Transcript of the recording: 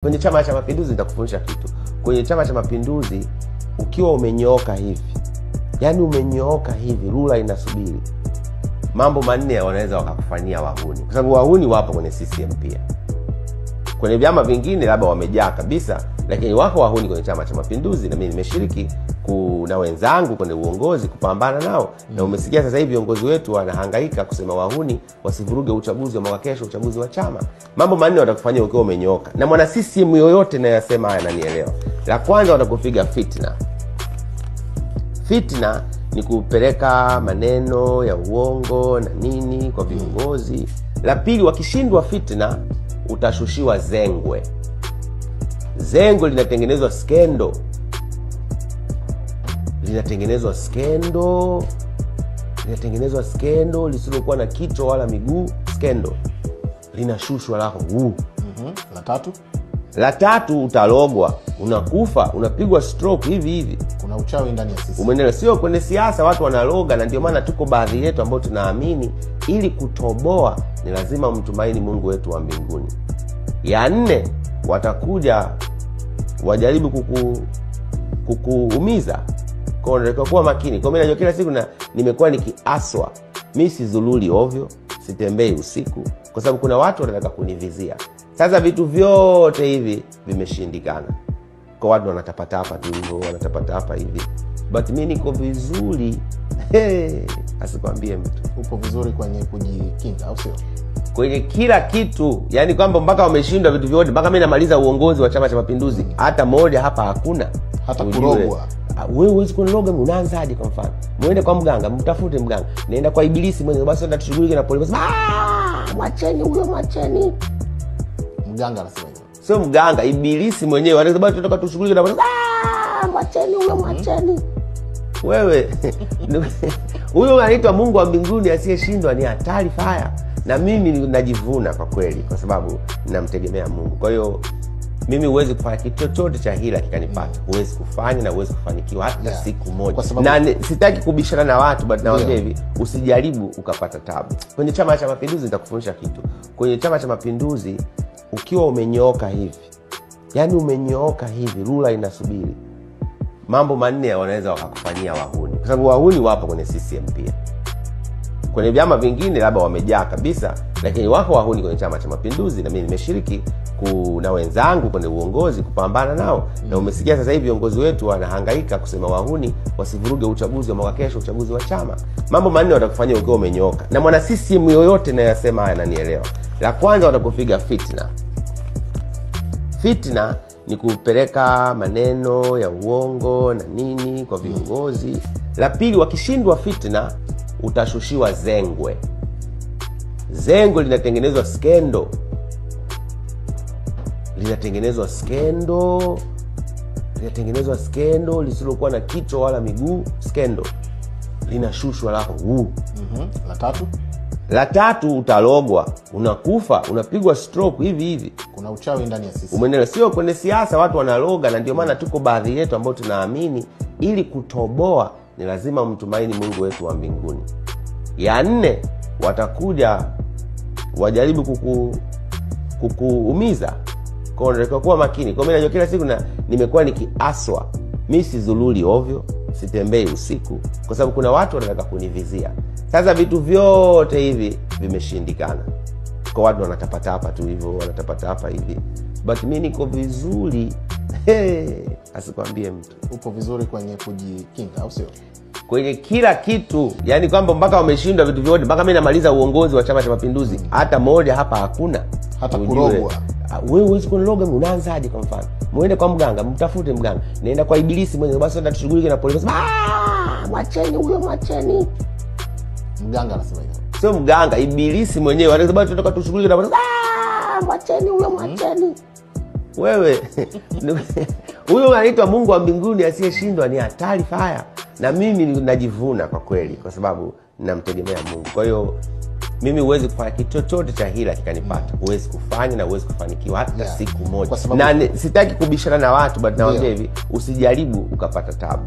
Kwenye Chama cha Mapinduzi nitakufundisha kitu. Kwenye Chama cha Mapinduzi ukiwa umenyooka hivi, yani umenyooka hivi, rula inasubiri, mambo manne wanaweza wakakufanyia wahuni, kwa sababu wahuni wapo kwenye CCM pia. Kwenye vyama vingine labda wamejaa kabisa, lakini wako wahuni kwenye Chama cha Mapinduzi, na mimi nimeshiriki na wenzangu kwenye uongozi kupambana nao. Na umesikia sasa hivi viongozi wetu wanahangaika kusema wahuni wasivuruge uchaguzi wa mwaka kesho, uchaguzi wa chama. Mambo manne watakufanyia ukiwa umenyooka. Na mwana CCM yoyote nayasema haya ananielewa. La kwanza, watakupiga fitna. Fitna ni kupeleka maneno ya uongo na nini kwa viongozi. La pili, wakishindwa fitna utashushiwa zengwe. Zengwe linatengenezwa skendo. Linatengenezwa skendo lisilokuwa na kichwa wala miguu. Skendo linashushwa lako. La tatu utalogwa, unakufa, unapigwa stroke hivi hivi. Kuna uchawi ndani ya sisi. Umeelewa? Sio kwenye siasa watu wanaloga, na ndio maana tuko baadhi yetu ambao tunaamini ili kutoboa ni lazima mtumaini Mungu wetu wa mbinguni. Ya nne, watakuja wajaribu kukuumiza. Kwa hiyo kuwa makini. Kwa mimi najua kila siku nimekuwa nikiaswa. Mimi sizululi ovyo, sitembei usiku, kwa sababu kuna watu wanataka kunivizia. Sasa vitu vyote hivi vimeshindikana. Kwa watu wanatapatapa tu hivyo, wanatapatapa hivi. But mimi niko vizuri. Asikwambie mtu. Upo vizuri kwenye kujikinga, au sio? Kwenye kila kitu, yani kwamba mpaka wameshindwa vitu vyote, mpaka mimi namaliza uongozi wa Chama cha Mapinduzi, hata moja hapa hakuna. Hata kurogwa. Wewe huwezi kuloga, unaanzaje? Kwa mfano, muende kwa mganga, mtafute mganga. Naenda kwa ibilisi mwenyewe, basi ndio tushughulike na polisi. Mwacheni huyo, mwacheni. Mganga anasema hivyo. Sio mganga, ibilisi mwenyewe. Anasema basi tunataka tushughulike na polisi. Mwacheni huyo, mwacheni. Wewe huyo anaitwa Mungu wa mbinguni asiyeshindwa, ni hatari fire. Na mimi najivuna kwa kweli, kwa sababu ninamtegemea Mungu. Kwa hiyo mimi huwezi kufanya kitu chochote cha hila kikanipata. Huwezi kufanya na huwezi kufanikiwa hata siku moja. Na sitaki kubishana na watu, but nawaambia hivi, usijaribu ukapata tabu. Kwenye Chama cha Mapinduzi nitakufundisha kitu. Kwenye Chama cha Mapinduzi ukiwa umenyooka hivi, yani umenyooka hivi, rula inasubiri, mambo manne wanaweza wakakufanyia wahuni, kwa sababu wahuni wapo kwenye CCM pia. Kwenye vyama vingine labda wamejaa kabisa, lakini wako wahuni kwenye Chama cha Mapinduzi, na mimi nimeshiriki na wenzangu kwenye uongozi kupambana nao. Na umesikia sasa hivi viongozi wetu wanahangaika kusema wahuni wasivuruge uchaguzi wa mwaka kesho, uchaguzi wa chama. Mambo manne watakufanyia ukiwa umenyooka. Na mwana CCM yoyote nayasema haya ananielewa. La kwanza, watakupiga fitna. Fitna ni kupeleka maneno ya uongo na nini kwa viongozi. La pili, wakishindwa fitna utashushiwa zengwe. Zengwe linatengenezwa skendo. Linatengenezwa skendo lisilokuwa na kichwa wala miguu. Skendo linashushwa lako. La tatu utalogwa, unakufa, unapigwa stroke hivi hivi. Kuna uchawi ndani ya sisi. Umeelewa? Sio kwenye siasa watu wanaloga, na ndio maana tuko baadhi yetu ambao tunaamini ili kutoboa ni lazima mtumaini Mungu wetu wa mbinguni. Ya nne, watakuja wajaribu kukuumiza. Kwa hiyo kuwa makini. Kwa mimi najua kila siku nimekuwa nikiaswa. Mimi sizululi ovyo, sitembei usiku, kwa sababu kuna watu wanataka kunivizia. Sasa vitu vyote hivi vimeshindikana. Kwa watu wanatapatapa tu hivyo, wanatapatapa hivi. But mimi niko vizuri. Asikwambie mtu. Upo vizuri kwenye kujikinga, au sio? Kwenye kila kitu, yani kwamba mpaka wameshindwa vitu vyote, mpaka mimi namaliza uongozi wa Chama cha Mapinduzi, hata moja hapa hakuna. Hata kurogwa. Wewe huwezi kuloga, unaanzaje? Kwa mfano, muende kwa mganga, mtafute mganga. Naenda kwa ibilisi mwenyewe, basi ndio tushughulike na polisi. Mwacheni huyo, mwacheni. Mganga anasema hivyo. Sio mganga, ibilisi mwenyewe. Anasema basi tunataka tushughulike na polisi. Mwacheni huyo, mwacheni. Wewe huyo anaitwa Mungu wa mbinguni asiyeshindwa, ni hatari fire. Na mimi najivuna kwa kweli, kwa sababu ninamtegemea Mungu. Kwa hiyo mimi huwezi kufanya kitu chochote cha hila kikanipata. Huwezi kufanya na huwezi kufanikiwa hata siku moja. Na sitaki kubishana na watu, but nawaambia hivi, usijaribu ukapata tabu.